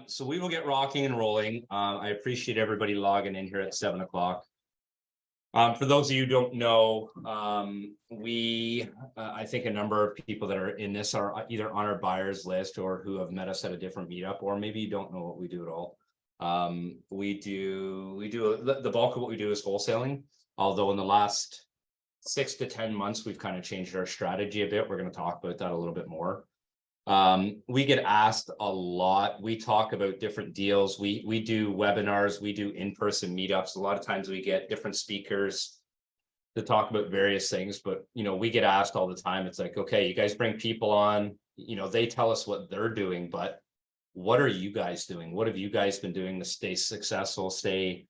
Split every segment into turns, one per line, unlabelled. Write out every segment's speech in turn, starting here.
So we will get rocking and rolling. I appreciate everybody logging in here at 7 o'clock. For those of you who don't know, I think a number of people that are in this are either on our buyers list or who have met us at a different meetup, or maybe you don't know what we do at all. The bulk of what we do is wholesaling, although in the last 6 to 10 months, we've kind of changed our strategy a bit. We're going to talk about that a little bit more. We get asked a lot. We talk about different deals. We do webinars, we do in-person meetups. A lot of times we get different speakers to talk about various things, but we get asked all the time. It's like, okay, you guys bring people on, they tell us what they're doing, but what are you guys doing? What have you guys been doing to stay successful, stay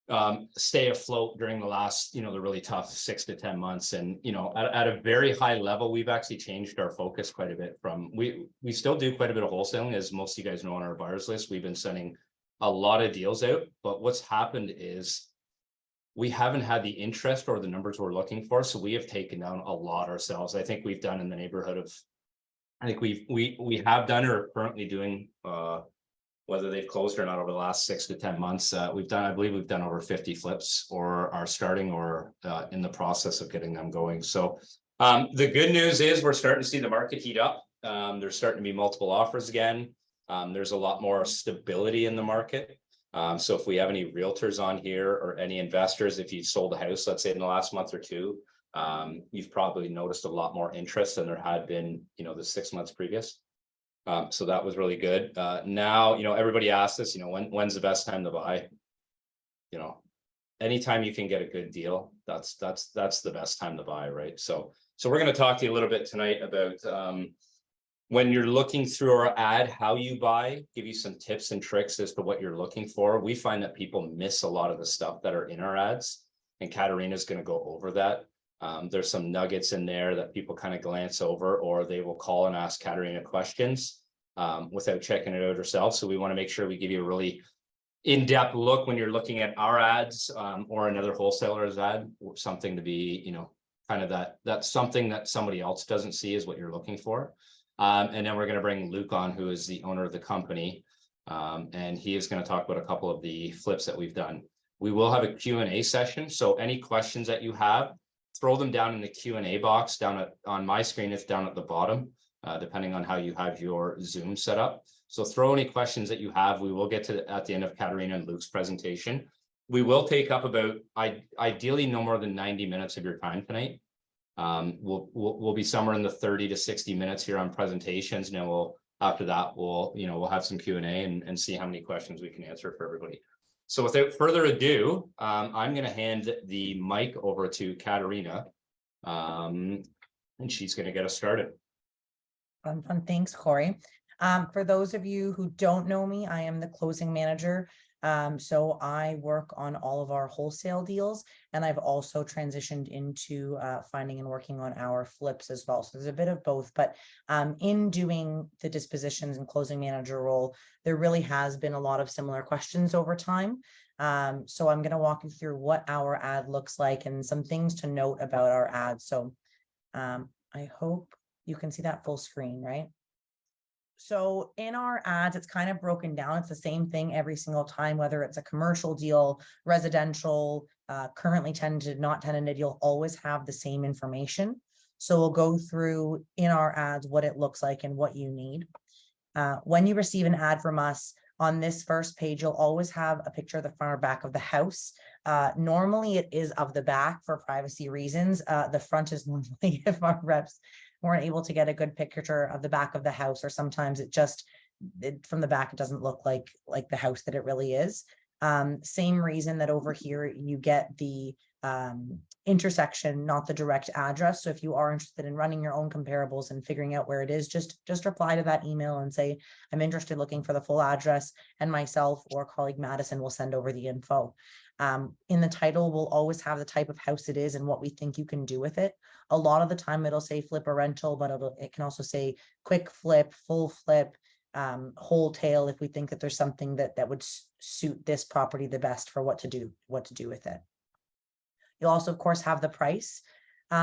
afloat during the last, the really tough 6 to 10 months. And, at a very high level, we've actually changed our focus quite a bit from, we still do quite a bit of wholesaling, as most of you guys know on our buyers list. We've been sending a lot of deals out, but what's happened is we haven't had the interest or the numbers we're looking for. So we have taken down a lot ourselves. I think we've done in the neighborhood of, we have done or are currently doing, whether they've closed or not over the last 6 to 10 months, I believe we've done over 50 flips, or are starting or in the process of getting them going. So the good news is we're starting to see the market heat up. There's starting to be multiple offers again. There's a lot more stability in the market. So if we have any realtors on here or any investors, if you've sold a house, let's say in the last month or two, you've probably noticed a lot more interest than there had been, the 6 months previous. So that was really good. Now, everybody asks us, when's the best time to buy? Anytime you can get a good deal, that's the best time to buy, right? So we're going to talk to you a little bit tonight about when you're looking through our ad, how you buy, give you some tips and tricks as to what you're looking for. We find that people miss a lot of the stuff that are in our ads, and Katarina's going to go over that. There's some nuggets in there that people kind of glance over, or they will call and ask Katarina questions without checking it out herself. So we want to make sure we give you a really in-depth look when you're looking at our ads or another wholesaler's ad, something to be, kind of that's something that somebody else doesn't see is what you're looking for. And then we're going to bring Luke on, who is the owner of the company. And he is going to talk about a couple of the flips that we've done. We will have a Q&A session. So any questions that you have, throw them down in the Q&A box on my screen. It's down at the bottom, depending on how you have your Zoom set up. So throw any questions that you have. We will get to at the end of Katarina and Luke's presentation. We will take up about ideally no more than 90 minutes of your time tonight. We'll be somewhere in the 30 to 60 minutes here on presentations. And then after that, we'll have some Q&A and see how many questions we can answer for everybody. So without further ado, I'm going to hand the mic over to Katarina, and she's going to get us started.
Fun. Thanks, Cory. For those of you who don't know me, I am the closing manager. So I work on all of our wholesale deals, and I've also transitioned into finding and working on our flips as well. So there's a bit of both, but in doing the dispositions and closing manager role, there really has been a lot of similar questions over time. So I'm going to walk you through what our ad looks like and some things to note about our ad. So I hope you can see that full screen, right? So in our ads, it's kind of broken down. It's the same thing every single time, whether it's a commercial deal, residential, currently tenanted, not tenanted, you'll always have the same information. So we'll go through in our ads what it looks like and what you need. When you receive an ad from us, on this first page, you'll always have a picture of the front or back of the house. Normally it is of the back for privacy reasons. The front is normally if our reps weren't able to get a good picture of the back of the house, or sometimes from the back, it doesn't look like the house that it really is. Same reason that over here you get the intersection, not the direct address. So if you are interested in running your own comparables and figuring out where it is, just reply to that email and say, I'm interested, looking for the full address, and myself or colleague Madison will send over the info. In the title, we'll always have the type of house it is and what we think you can do with it. A lot of the time it'll say flip or rental, but it can also say quick flip, full flip, wholesale, if we think that there's something that would suit this property the best for what to do with it. You'll also, of course, have the price.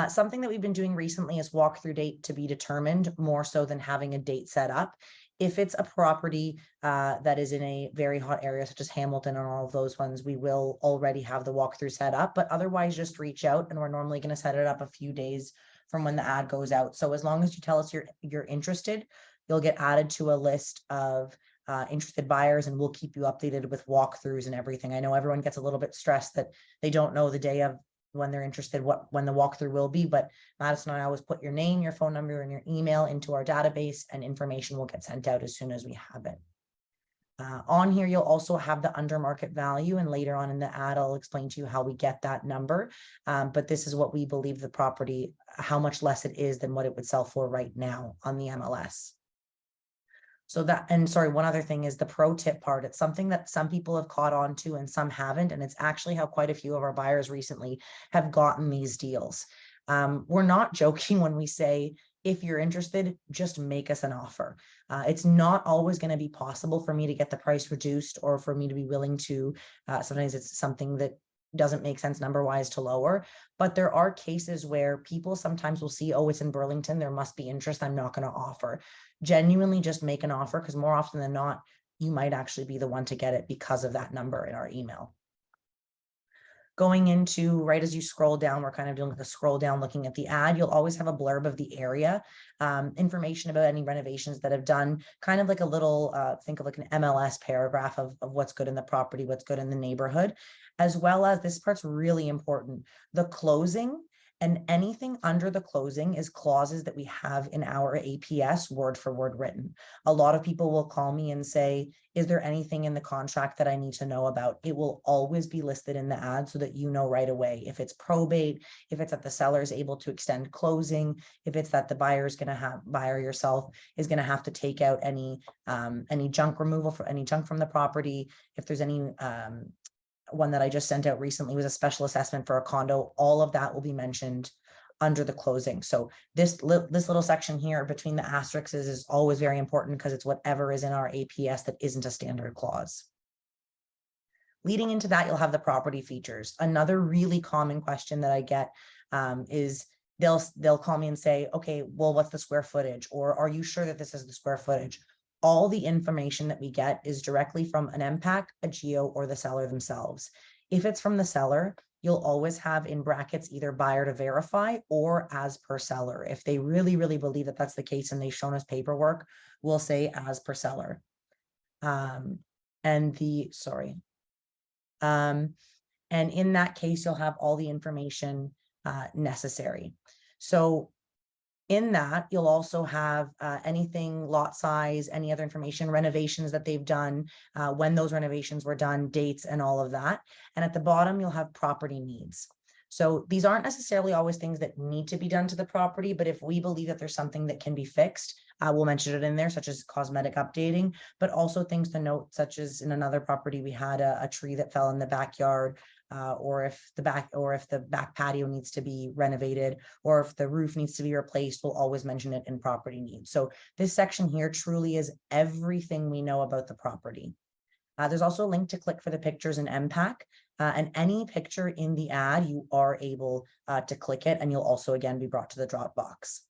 Something that we've been doing recently is walkthrough date to be determined, more so than having a date set up. If it's a property that is in a very hot area, such as Hamilton and all of those ones, we will already have the walkthrough set up, but otherwise just reach out, and we're normally going to set it up a few days from when the ad goes out. So as long as you tell us you're interested, you'll get added to a list of interested buyers, and we'll keep you updated with walkthroughs and everything. I know everyone gets a little bit stressed that they don't know the day of when they're interested, when the walkthrough will be, but Madison and I always put your name, your phone number, and your email into our database, and information will get sent out as soon as we have it. On here, you'll also have the under market value, and later on in the ad, I'll explain to you how we get that number. But this is what we believe the property, how much less it is than what it would sell for right now on the MLS. So that, and sorry, one other thing is the pro tip part. It's something that some people have caught on to and some haven't. And it's actually how quite a few of our buyers recently have gotten these deals. We're not joking when we say, if you're interested, just make us an offer. It's not always going to be possible for me to get the price reduced, or for me to be willing to, sometimes it's something that doesn't make sense number wise to lower, but there are cases where people sometimes will see, oh, it's in Burlington, there must be interest, I'm not going to offer. Genuinely just make an offer, because more often than not, you might actually be the one to get it because of that number in our email. Going into, right as you scroll down, we're kind of doing like a scroll down looking at the ad, you'll always have a blurb of the area, information about any renovations that have done, kind of like a little, think of like an MLS paragraph of what's good in the property, what's good in the neighborhood, as well as, this part's really important, the closing. And anything under the closing is clauses that we have in our APS word for word written. A lot of people will call me and say, is there anything in the contract that I need to know about? It will always be listed in the ad so that you know right away. If it's probate, if it's that the seller is able to extend closing, if it's that the buyer yourself is going to have to take out any junk removal, for any junk from the property. If there's any, one that I just sent out recently was a special assessment for a condo. All of that will be mentioned under the closing. So this little section here between the asterisks is always very important, because it's whatever is in our APS that isn't a standard clause. Leading into that, you'll have the property features. Another really common question that I get is they'll call me and say, okay, well, what's the square footage? Or are you sure that this is the square footage? All the information that we get is directly from an MPAC, a GEO, or the seller themselves. If it's from the seller, you'll always have in brackets either buyer to verify or as per seller. If they really, really believe that that's the case and they've shown us paperwork, we'll say as per seller. And in that case, you'll have all the information necessary. So in that, you'll also have anything, lot size, any other information, renovations that they've done, when those renovations were done, dates, and all of that. And at the bottom, you'll have property needs. So these aren't necessarily always things that need to be done to the property, but if we believe that there's something that can be fixed, we'll mention it in there, such as cosmetic updating, but also things to note, such as in another property, we had a tree that fell in the backyard, or if the back patio needs to be renovated, or if the roof needs to be replaced, we'll always mention it in property needs. So this section here truly is everything we know about the property. There's also a link to click for the pictures in MPAC, and any picture in the ad, you are able to click it, and you'll also again be brought to the Dropbox.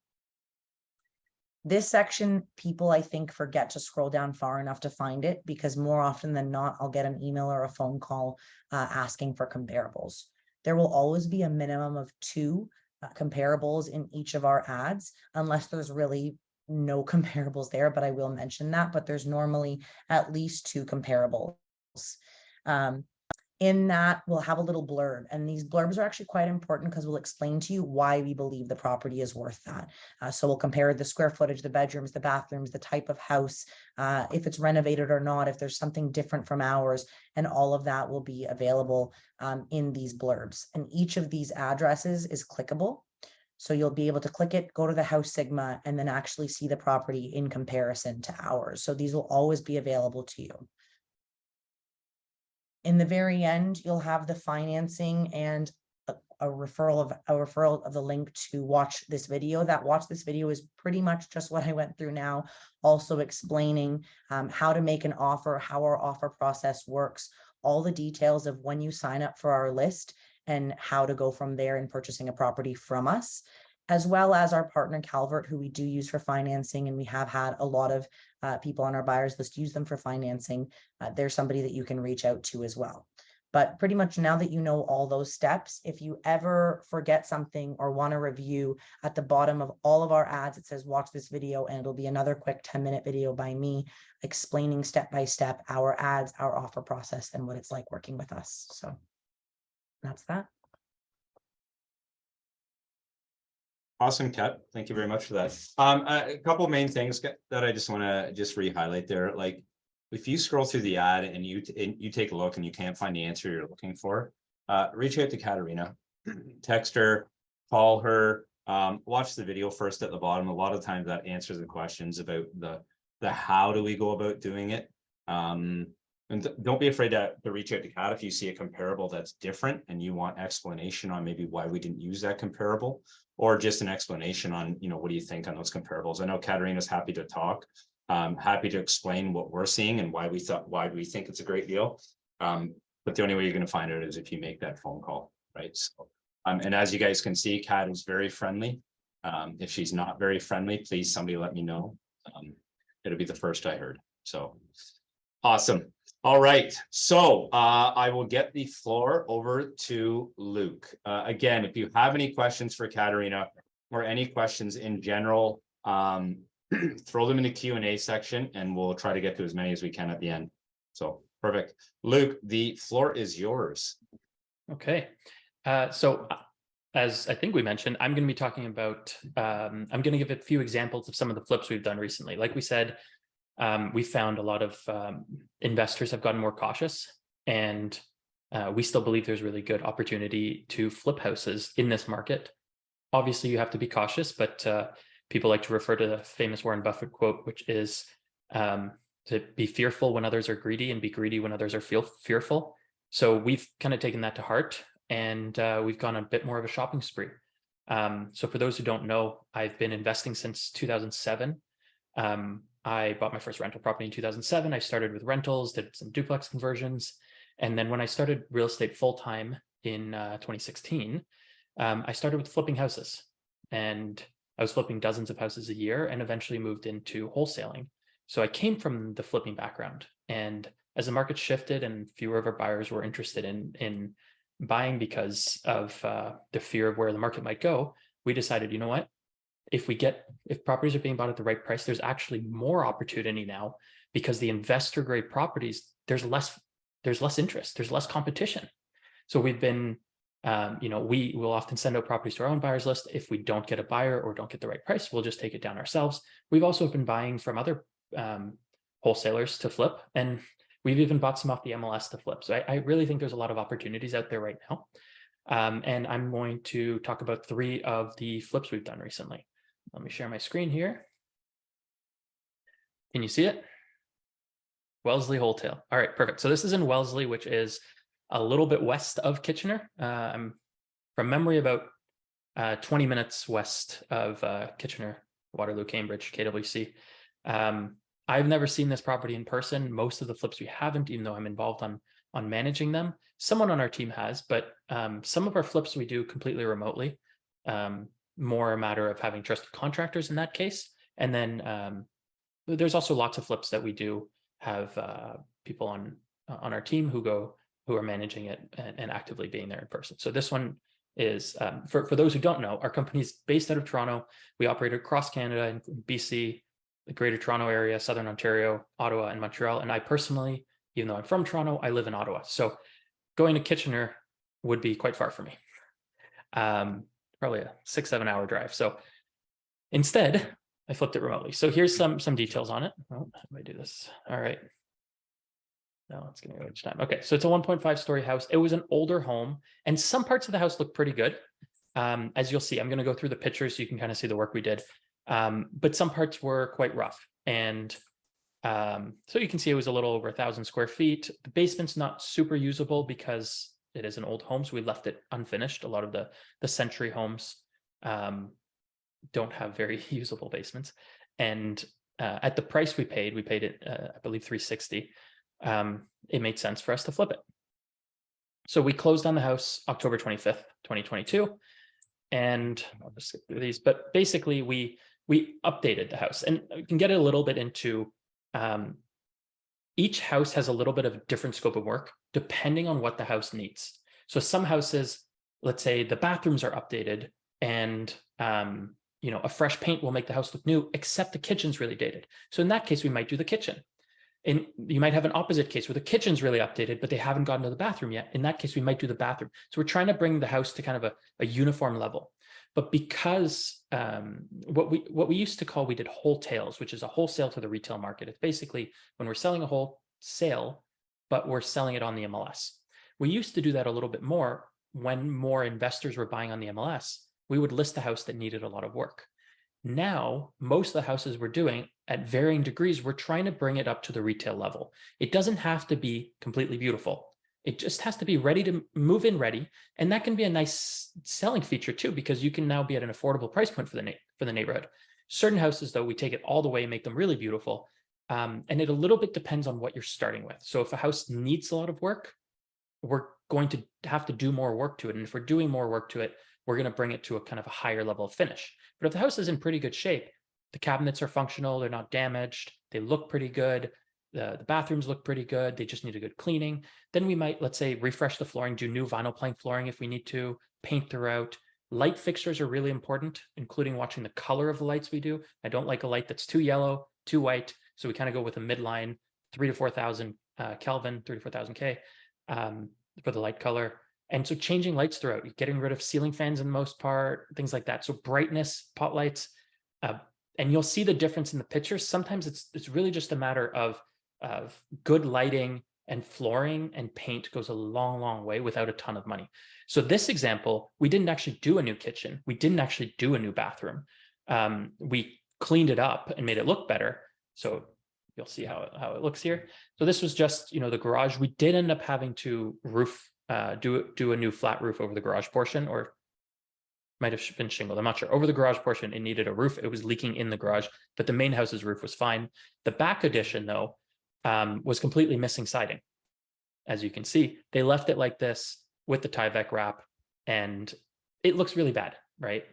This section, people I think forget to scroll down far enough to find it, because more often than not, I'll get an email or a phone call asking for comparables. There will always be a minimum of 2 comparables in each of our ads, unless there's really no comparables there, but I will mention that, but there's normally at least 2 comparables. In that, we'll have a little blurb, and these blurbs are actually quite important because we'll explain to you why we believe the property is worth that. So we'll compare the square footage, the bedrooms, the bathrooms, the type of house, if it's renovated or not, if there's something different from ours, and all of that will be available in these blurbs. And each of these addresses is clickable. So you'll be able to click it, go to the house sigma, and then actually see the property in comparison to ours. So these will always be available to you. In the very end, you'll have the financing and a referral of the link to watch this video. That watch this video is pretty much just what I went through now, also explaining how to make an offer, how our offer process works, all the details of when you sign up for our list, and how to go from there in purchasing a property from us, as well as our partner Calvert, who we do use for financing. And we have had a lot of people on our buyers list use them for financing. They're somebody that you can reach out to as well. But pretty much now that you know all those steps, if you ever forget something or want to review, at the bottom of all of our ads, it says watch this video, and it'll be another quick 10-minute video by me explaining step by step our ads, our offer process, and what it's like working with us. So that's that.
Awesome, Kat. Thank you very much for that. A couple main things that I just want to just re-highlight there. Like, if you scroll through the ad and you take a look and you can't find the answer you're looking for, reach out to Katarina, text her, call her, watch the video first at the bottom. A lot of times that answers the questions about the how do we go about doing it. And don't be afraid to reach out to Kat if you see a comparable that's different and you want explanation on maybe why we didn't use that comparable, or just an explanation on, what do you think on those comparables. I know Katarina's happy to talk, happy to explain what we're seeing and why we think it's a great deal. But the only way you're going to find out is if you make that phone call, right? So, and as you guys can see, Kat is very friendly. If she's not very friendly, please somebody let me know. It'll be the first I heard. So awesome. All right, so I will get the floor over to Luke. Again, if you have any questions for Katarina or any questions in general, throw them in the Q&A section and we'll try to get to as many as we can at the end. So perfect. Luke, the floor is yours.
Okay, so as I think we mentioned, I'm going to be talking about, I'm going to give a few examples of some of the flips we've done recently. Like we said, we found a lot of investors have gotten more cautious, and we still believe there's really good opportunity to flip houses in this market. Obviously, you have to be cautious, but people like to refer to the famous Warren Buffett quote, which is to be fearful when others are greedy and be greedy when others are fearful. So we've kind of taken that to heart, and we've gone a bit more of a shopping spree. So for those who don't know, I've been investing since 2007. I bought my first rental property in 2007. I started with rentals, did some duplex conversions. And then when I started real estate full-time in 2016, I started with flipping houses. And I was flipping dozens of houses a year and eventually moved into wholesaling. So I came from the flipping background. And as the market shifted and fewer of our buyers were interested in buying because of the fear of where the market might go, we decided, you know what? If properties are being bought at the right price, there's actually more opportunity now, because the investor grade properties, there's less interest, there's less competition. So we've been, we will often send out properties to our own buyers list. If we don't get a buyer or don't get the right price, we'll just take it down ourselves. We've also been buying from other wholesalers to flip, and we've even bought some off the MLS to flip. So I really think there's a lot of opportunities out there right now. And I'm going to talk about 3 of the flips we've done recently. Let me share my screen here. Can you see it? Wellesley Wholesale. All right, perfect. So this is in Wellesley, which is a little bit west of Kitchener. I'm from memory about 20 minutes west of Kitchener, Waterloo, Cambridge, KWC. I've never seen this property in person. Most of the flips we haven't, even though I'm involved on managing them. Someone on our team has, but some of our flips we do completely remotely. More a matter of having trusted contractors in that case. And then there's also lots of flips that we do have people on our team who are managing it and actively being there in person. So this one is, for those who don't know, our company is based out of Toronto. We operate across Canada, in BC, the Greater Toronto Area, Southern Ontario, Ottawa, and Montreal. And I personally, even though I'm from Toronto, I live in Ottawa. So going to Kitchener would be quite far for me. Probably a 6-7 hour drive. So instead, I flipped it remotely. So here's some details on it. Oh, how do I do this? All right. No, it's going to go each time. Okay, so it's a 1.5 story house. It was an older home, and some parts of the house look pretty good. As you'll see, I'm going to go through the pictures so you can kind of see the work we did. But some parts were quite rough. And so you can see it was a little over 1,000 square feet. The basement's not super usable because it is an old home, so we left it unfinished. A lot of the century homes don't have very usable basements. And at the price we paid it, I believe $360. It made sense for us to flip it. So we closed on the house October 25th, 2022. And I'll just skip through these, but basically we updated the house, and we can get a little bit into each house has a little bit of a different scope of work depending on what the house needs. So some houses, let's say the bathrooms are updated and a fresh paint will make the house look new, except the kitchen's really dated. So in that case, we might do the kitchen. And you might have an opposite case where the kitchen's really updated, but they haven't gotten to the bathroom yet. In that case, we might do the bathroom. So we're trying to bring the house to kind of a uniform level. But because what we used to call, we did wholesales, which is a wholesale to the retail market. It's basically when we're selling a wholesale, but we're selling it on the MLS. We used to do that a little bit more when more investors were buying on the MLS. We would list a house that needed a lot of work. Now, most of the houses we're doing at varying degrees, we're trying to bring it up to the retail level. It doesn't have to be completely beautiful. It just has to be ready to move in ready. And that can be a nice selling feature too, because you can now be at an affordable price point for the neighborhood. Certain houses, though, we take it all the way and make them really beautiful. And it a little bit depends on what you're starting with. So if a house needs a lot of work, we're going to have to do more work to it. And if we're doing more work to it, we're going to bring it to a kind of a higher level of finish. But if the house is in pretty good shape, the cabinets are functional, they're not damaged, they look pretty good, the bathrooms look pretty good, they just need a good cleaning, then we might, let's say, refresh the flooring, do new vinyl plank flooring if we need to, paint throughout. Light fixtures are really important, including watching the color of the lights we do. I don't like a light that's too yellow, too white, so we kind of go with a midline, 3,000 to 4,000 Kelvin, 3,000 to 4,000 K for the light color. And so changing lights throughout, getting rid of ceiling fans in the most part, things like that. So brightness, pot lights, and you'll see the difference in the pictures. Sometimes it's really just a matter of good lighting and flooring and paint goes a long, long way without a ton of money. So this example, we didn't actually do a new kitchen. We didn't actually do a new bathroom. We cleaned it up and made it look better. So you'll see how it looks here. So this was just, the garage. We did end up having to do a new flat roof over the garage portion, or might have been shingled, I'm not sure. Over the garage portion, it needed a roof. It was leaking in the garage, but the main house's roof was fine. The back addition, though, was completely missing siding. As you can see, they left it like this with the Tyvek wrap, and it looks really bad, right?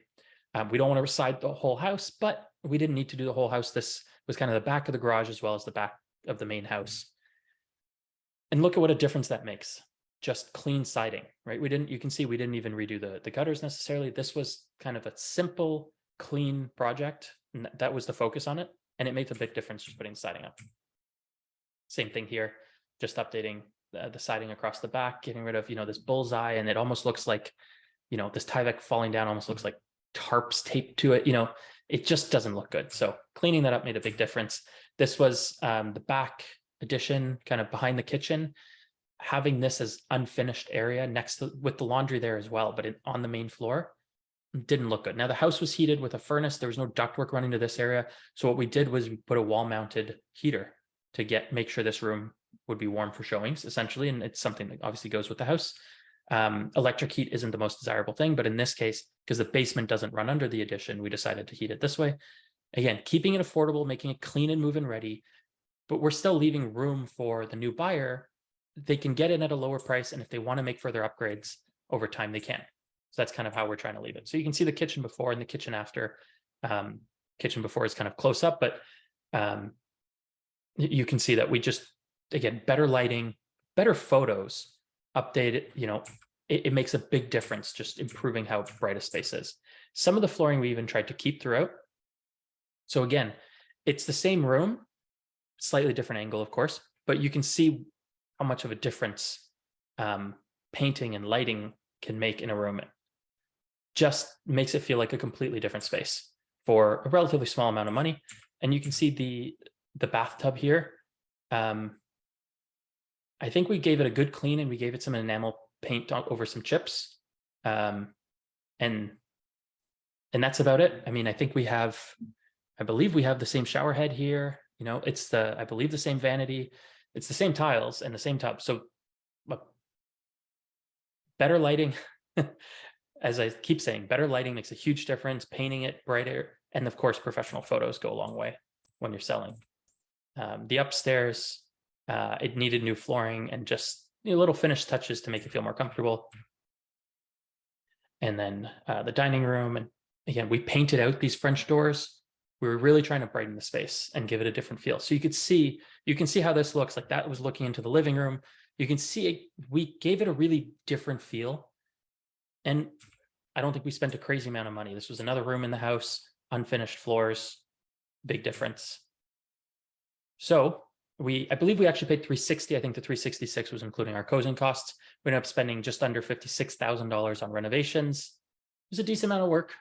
We don't want to reside the whole house, but we didn't need to do the whole house. This was kind of the back of the garage as well as the back of the main house. And look at what a difference that makes. Just clean siding, right? You can see we didn't even redo the gutters necessarily. This was kind of a simple, clean project. And that was the focus on it. And it made a big difference just putting siding up. Same thing here, just updating the siding across the back, getting rid of, this bullseye. And it almost looks like, this Tyvek falling down almost looks like tarps taped to it. It just doesn't look good. So cleaning that up made a big difference. This was the back addition, kind of behind the kitchen. Having this as unfinished area next to with the laundry there as well, but on the main floor didn't look good. Now the house was heated with a furnace. There was no ductwork running to this area. So what we did was we put a wall mounted heater to make sure this room would be warm for showings essentially. And it's something that obviously goes with the house. Electric heat isn't the most desirable thing, but in this case, because the basement doesn't run under the addition, we decided to heat it this way. Again, keeping it affordable, making it clean and move-in ready, but we're still leaving room for the new buyer. They can get in at a lower price, and if they want to make further upgrades over time, they can. So that's kind of how we're trying to leave it. So you can see the kitchen before and the kitchen after. Kitchen before is kind of close up, but you can see that we just, again, better lighting, better photos, updated, it makes a big difference just improving how bright a space is. Some of the flooring we even tried to keep throughout. So again, it's the same room, slightly different angle, of course, but you can see how much of a difference painting and lighting can make in a room. It just makes it feel like a completely different space for a relatively small amount of money. And you can see the bathtub here. I think we gave it a good clean and we gave it some enamel paint over some chips. And that's about it. I mean, I believe we have the same shower head here. It's I believe the same vanity. It's the same tiles and the same tub. So better lighting, as I keep saying, better lighting makes a huge difference, painting it brighter. And of course, professional photos go a long way when you're selling. The upstairs, it needed new flooring and just little finished touches to make it feel more comfortable. And then the dining room. And again, we painted out these French doors. We were really trying to brighten the space and give it a different feel. So you can see how this looks. Like that was looking into the living room. You can see we gave it a really different feel. And I don't think we spent a crazy amount of money. This was another room in the house, unfinished floors, big difference. So I believe we actually paid $360. I think the $366 was including our closing costs. We ended up spending just under $56,000 on renovations. It was a decent amount of work.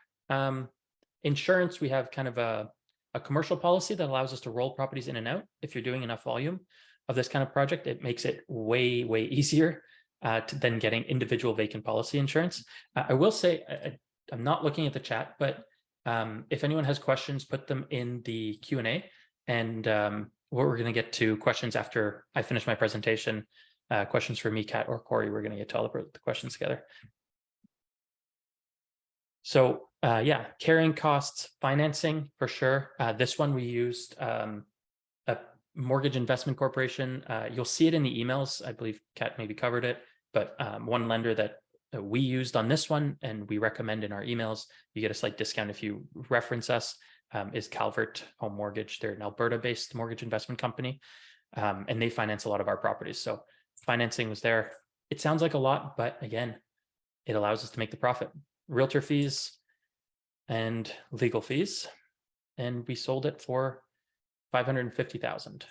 Insurance, we have kind of a commercial policy that allows us to roll properties in and out. If you're doing enough volume of this kind of project, it makes it way, way easier than getting individual vacant policy insurance. I will say, I'm not looking at the chat, but if anyone has questions, put them in the Q&A, and we're going to get to questions after I finish my presentation. Questions for me, Kat, or Cory. We're going to get to all the questions together. So yeah, carrying costs, financing for sure. This one we used a mortgage investment corporation. You'll see it in the emails. I believe Kat maybe covered it, but one lender that we used on this one and we recommend in our emails, you get a slight discount if you reference us, is Calvert Home Mortgage. They're an Alberta-based mortgage investment company, and they finance a lot of our properties. So financing was there. It sounds like a lot, but again, it allows us to make the profit. Realtor fees and legal fees, and we sold it for $550,000.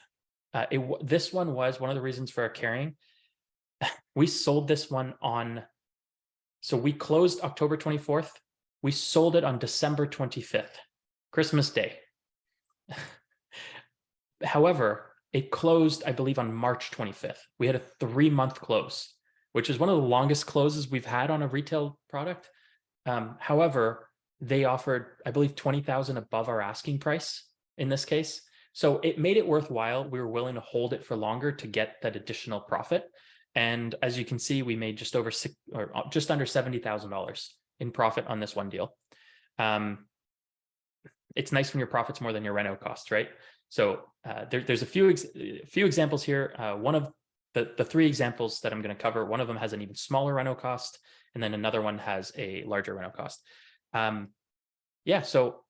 This one was one of the reasons for our carrying. We sold this one so we closed October 24th. We sold it on December 25th, Christmas Day. However, it closed, I believe, on March 25th. We had a 3-month close, which is one of the longest closes we've had on a retail product. However, they offered, I believe, $20,000 above our asking price in this case. So it made it worthwhile. We were willing to hold it for longer to get that additional profit. And as you can see, we made just under $70,000 in profit on this one deal. It's nice when your profit's more than your reno cost, right? So there's a few examples here. One of the 3 examples that I'm going to cover, one of them has an even smaller reno cost, and then another one has a larger reno cost. Yeah, so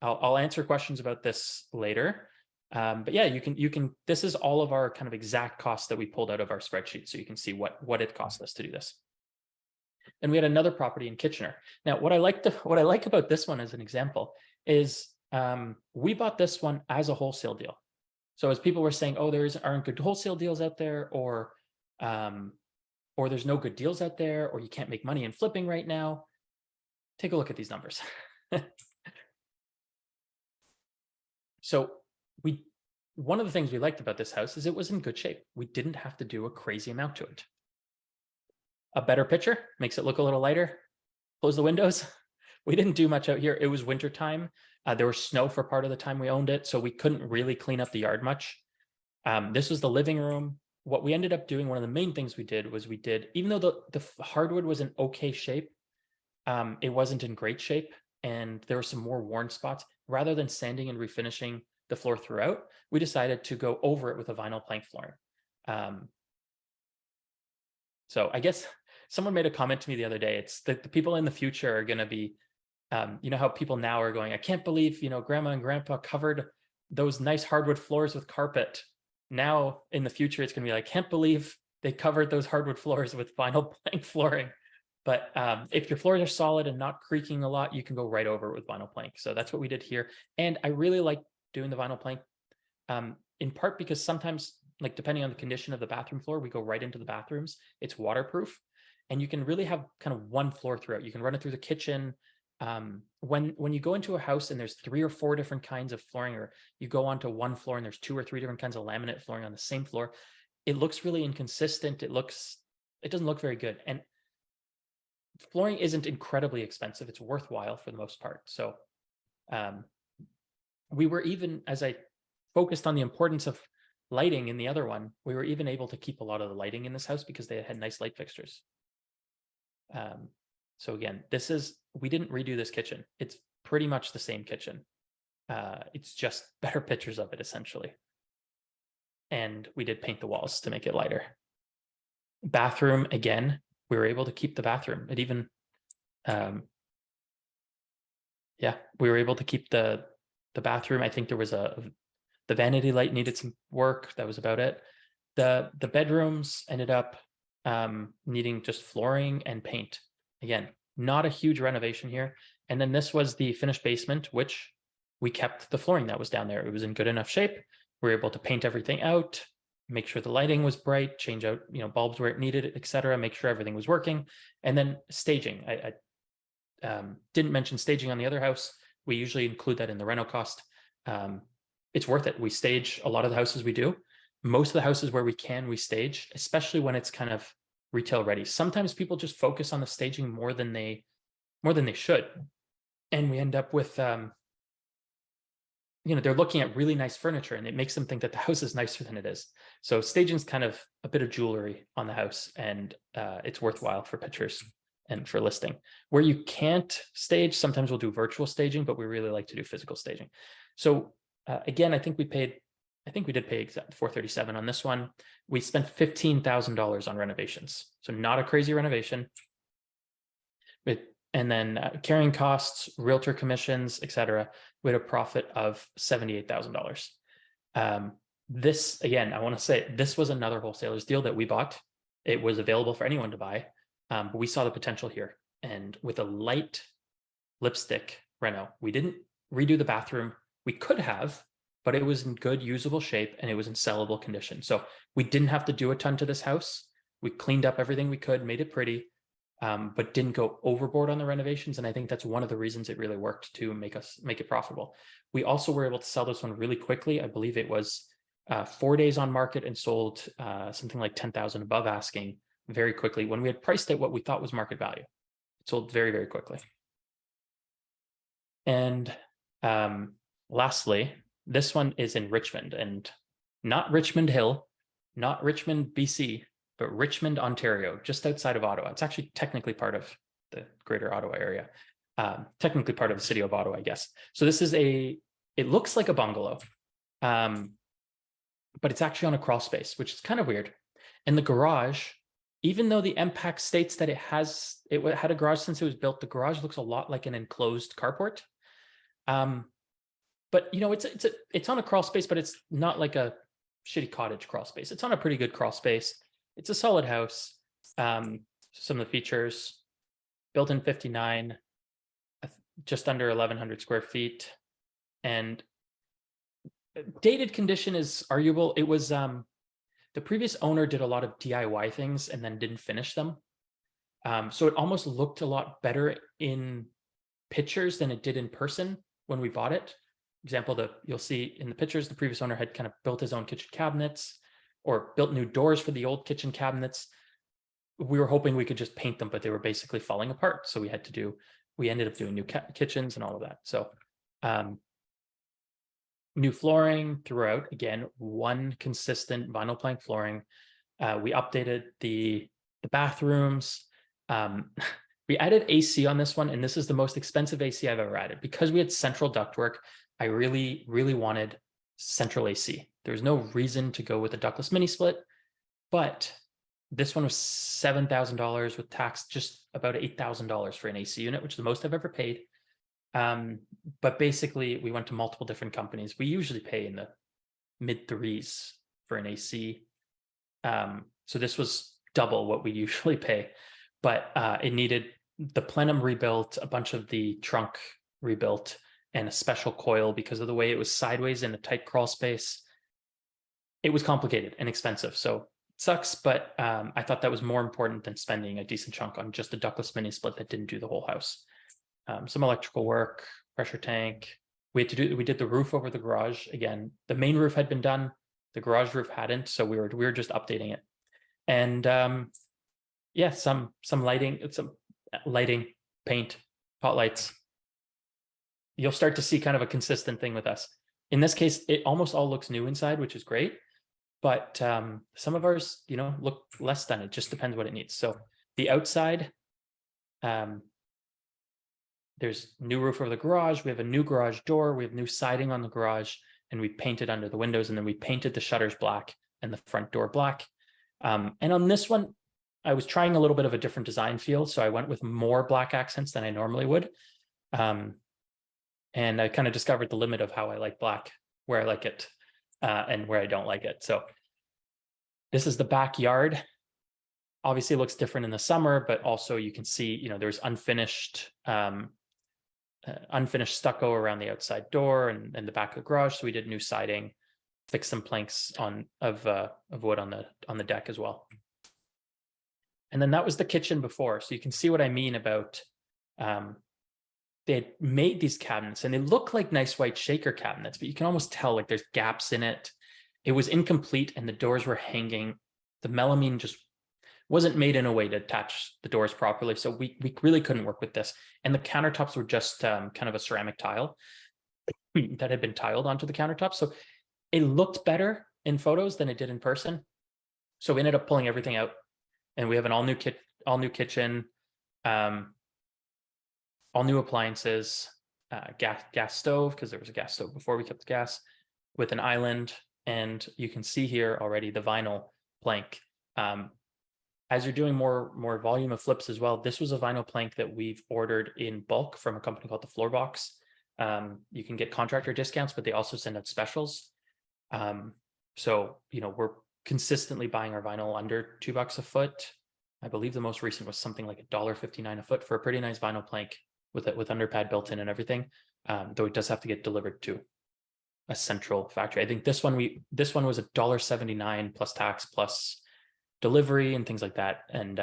I'll answer questions about this later. But yeah, you can, this is all of our kind of exact costs that we pulled out of our spreadsheet. So you can see what it cost us to do this. And we had another property in Kitchener. Now, what I like about this one as an example is we bought this one as a wholesale deal. So as people were saying, oh, aren't good wholesale deals out there, or there's no good deals out there, or you can't make money in flipping right now. Take a look at these numbers. So one of the things we liked about this house is it was in good shape. We didn't have to do a crazy amount to it. A better picture makes it look a little lighter. Close the windows. We didn't do much out here. It was wintertime. There was snow for part of the time we owned it, so we couldn't really clean up the yard much. This was the living room. What we ended up doing, one of the main things we did was even though the hardwood was in okay shape, it wasn't in great shape, and there were some more worn spots. Rather than sanding and refinishing the floor throughout, we decided to go over it with a vinyl plank flooring. So I guess someone made a comment to me the other day. It's that the people in the future are going to be, you know how people now are going, I can't believe, grandma and grandpa covered those nice hardwood floors with carpet. Now in the future, it's going to be like, I can't believe they covered those hardwood floors with vinyl plank flooring. But if your floors are solid and not creaking a lot, you can go right over it with vinyl plank. So that's what we did here. And I really like doing the vinyl plank, in part because sometimes, like depending on the condition of the bathroom floor, we go right into the bathrooms. It's waterproof, and you can really have kind of one floor throughout. You can run it through the kitchen. When you go into a house and there's 3 or 4 different kinds of flooring, or you go onto one floor and there's 2 or 3 different kinds of laminate flooring on the same floor, it looks really inconsistent. It doesn't look very good. And flooring isn't incredibly expensive. It's worthwhile for the most part. So we were even, as I focused on the importance of lighting in the other one, we were even able to keep a lot of the lighting in this house because they had nice light fixtures. So again, we didn't redo this kitchen. It's pretty much the same kitchen. It's just better pictures of it, essentially. and we did paint the walls to make it lighter. Bathroom, again, we were able to keep the bathroom. It even, yeah, we were able to keep the bathroom. I think there was the vanity light needed some work. That was about it. The bedrooms ended up needing just flooring and paint. Again, not a huge renovation here. And then this was the finished basement, which we kept the flooring that was down there. It was in good enough shape. We were able to paint everything out, make sure the lighting was bright, change out, bulbs where it needed, etc. Make sure everything was working. And then staging. I didn't mention staging on the other house. We usually include that in the reno cost. It's worth it. We stage a lot of the houses we do. Most of the houses where we can, we stage, especially when it's kind of retail ready. Sometimes people just focus on the staging more than they should. And we end up with, they're looking at really nice furniture and it makes them think that the house is nicer than it is. So staging is kind of a bit of jewelry on the house, and it's worthwhile for pictures and for listing. Where you can't stage, sometimes we'll do virtual staging, but we really like to do physical staging. So again, I think we did pay exact $437 on this one. We spent $15,000 on renovations. So not a crazy renovation. And then carrying costs, realtor commissions, etc. We had a profit of $78,000. This, again, I want to say this was another wholesaler's deal that we bought. It was available for anyone to buy, but we saw the potential here. And with a light lipstick reno, we didn't redo the bathroom. We could have, but it was in good usable shape and it was in sellable condition. So we didn't have to do a ton to this house. We cleaned up everything we could, made it pretty, but didn't go overboard on the renovations. And I think that's one of the reasons it really worked to make it profitable. We also were able to sell this one really quickly. I believe it was 4 days on market and sold something like 10,000 above asking very quickly when we had priced it what we thought was market value. It sold very, very quickly. And lastly, this one is in Richmond, and not Richmond Hill, not Richmond, BC, but Richmond, Ontario, just outside of Ottawa. It's actually technically part of the greater Ottawa area, technically part of the city of Ottawa, I guess. So this is it looks like a bungalow, but it's actually on a crawl space, which is kind of weird. And the garage, even though the MPAC states that it had a garage since it was built, the garage looks a lot like an enclosed carport. But it's on a crawl space, but it's not like a shitty cottage crawl space. It's on a pretty good crawl space. It's a solid house. Some of the features: built-in 59, just under 1,100 square feet, and dated condition is arguable. It was the previous owner did a lot of DIY things and then didn't finish them. So it almost looked a lot better in pictures than it did in person when we bought it. Example, you'll see in the pictures, the previous owner had kind of built his own kitchen cabinets or built new doors for the old kitchen cabinets. We were hoping we could just paint them, but they were basically falling apart. So we ended up doing new kitchens and all of that. So new flooring throughout, again, one consistent vinyl plank flooring. We updated the bathrooms. We added AC on this one, and this is the most expensive AC I've ever added. Because we had central ductwork, I really, really wanted central AC. There was no reason to go with a ductless mini split, but this one was $7,000 with tax, just about $8,000 for an AC unit, which is the most I've ever paid. But basically, we went to multiple different companies. We usually pay in the mid threes for an AC. So this was double what we usually pay, but it needed the plenum rebuilt, a bunch of the trunk rebuilt, and a special coil because of the way it was sideways in a tight crawl space. It was complicated and expensive. So it sucks, but I thought that was more important than spending a decent chunk on just a ductless mini split that didn't do the whole house. Some electrical work, pressure tank. We did the roof over the garage. Again, the main roof had been done. The garage roof hadn't. So we were just updating it. And yeah, some lighting, paint, pot lights. You'll start to see kind of a consistent thing with us. In this case, it almost all looks new inside, which is great. But some of ours, look less than. It just depends what it needs. So the outside, there's new roof over the garage. We have a new garage door. We have new siding on the garage. and we painted under the windows, and then we painted the shutters black and the front door black. And on this one, I was trying a little bit of a different design feel, so I went with more black accents than I normally would. And I kind of discovered the limit of how I like black, where I like it, and where I don't like it. So this is the backyard. Obviously it looks different in the summer, but also you can see, you know, there's unfinished stucco around the outside door and the back of the garage. So we did new siding, fixed some planks of wood on the deck as well. And then that was the kitchen before. So you can see what I mean about, they had made these cabinets and they look like nice white shaker cabinets, but you can almost tell like there's gaps in it. It was incomplete and the doors were hanging. The melamine just wasn't made in a way to attach the doors properly. So we really couldn't work with this. And the countertops were just kind of a ceramic tile that had been tiled onto the countertop. So it looked better in photos than it did in person. So we ended up pulling everything out, and we have an all new kitchen, all new appliances, gas stove, because there was a gas stove before we kept the gas, with an island. And you can see here already the vinyl plank. As you're doing more volume of flips as well, this was a vinyl plank that we've ordered in bulk from a company called the Floor Box. You can get contractor discounts, but they also send out specials. So, you know, we're consistently buying our vinyl under $2 a foot. I believe the most recent was something like $1.59 a foot for a pretty nice vinyl plank with underpad built in and everything. Though it does have to get delivered to a central factory. I think this one was $1.79 plus tax plus delivery and things like that. And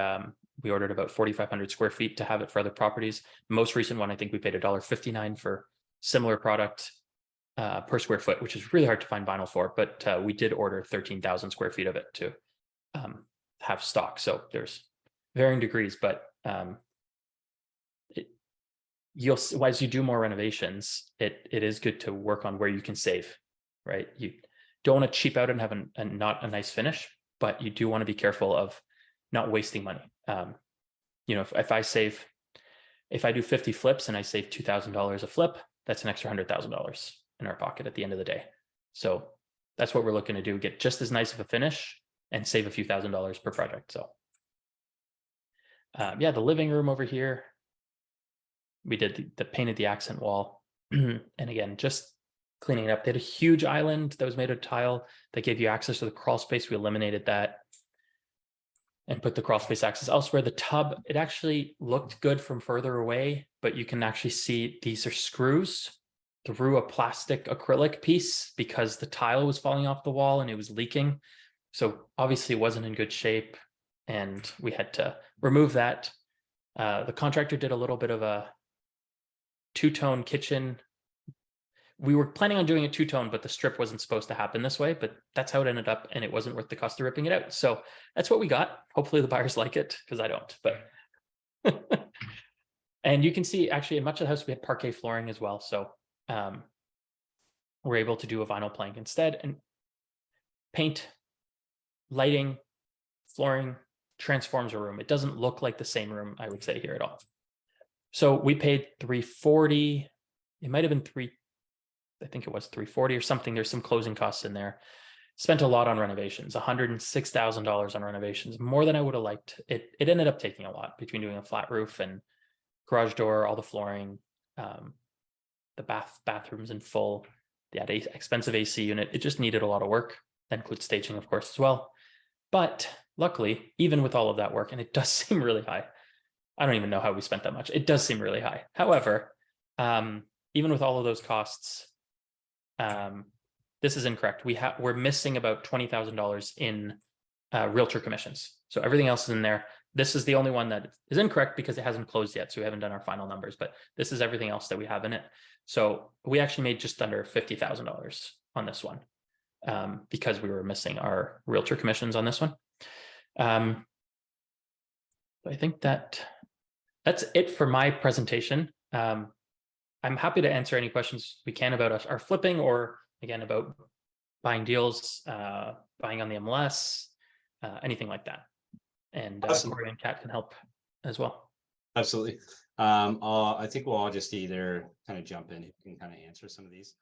we ordered about 4,500 square feet to have it for other properties. Most recent one, I think we paid $1.59 for similar product per square foot, which is really hard to find vinyl for, but we did order 13,000 square feet of it to have stock. So there's varying degrees, but you'll, as you do more renovations, it is good to work on where you can save, right? You don't want to cheap out and have not a nice finish, but you do want to be careful of not wasting money. You know, if I do 50 flips and I save $2,000 a flip, that's an extra $100,000 in our pocket at the end of the day. So that's what we're looking to do, get just as nice of a finish and save a few $1,000s per project. So yeah, the living room over here, we did the painted the accent wall. And again, just cleaning it up. They had a huge island that was made of tile that gave you access to the crawl space. We eliminated that and put the crawl space access elsewhere. The tub, it actually looked good from further away, but you can actually see these are screws through a plastic acrylic piece because the tile was falling off the wall and it was leaking. So obviously it wasn't in good shape and we had to remove that. The contractor did a little bit of a two-tone kitchen. We were planning on doing it two-tone, but the strip wasn't supposed to happen this way, but that's how it ended up and it wasn't worth the cost of ripping it out. So that's what we got. Hopefully the buyers like it because I don't, but. And you can see actually in much of the house, we had parquet flooring as well. So we're able to do a vinyl plank instead, and paint, lighting, flooring transforms a room. It doesn't look like the same room, I would say, here at all. So we paid $340. It might have been I think it was $340 or something. There's some closing costs in there. Spent a lot on renovations, $106,000 on renovations, more than I would have liked. It ended up taking a lot between doing a flat roof and garage door, all the flooring, the bathrooms in full, the expensive AC unit. It just needed a lot of work. That includes staging, of course, as well. But luckily, even with all of that work, and it does seem really high. I don't even know how we spent that much. It does seem really high. However, even with all of those costs, this is incorrect. We're missing about $20,000 in realtor commissions. So everything else is in there. This is the only one that is incorrect because it hasn't closed yet. So we haven't done our final numbers, but this is everything else that we have in it. So we actually made just under $50,000 on this one because we were missing our realtor commissions on this one. I think that's it for my presentation. I'm happy to answer any questions we can about our flipping, or again, about buying deals, buying on the MLS, anything like that. And
Awesome.
Cory and Kat can help as well.
Absolutely. I think we'll all just either kind of jump in. You can kind of answer some of these.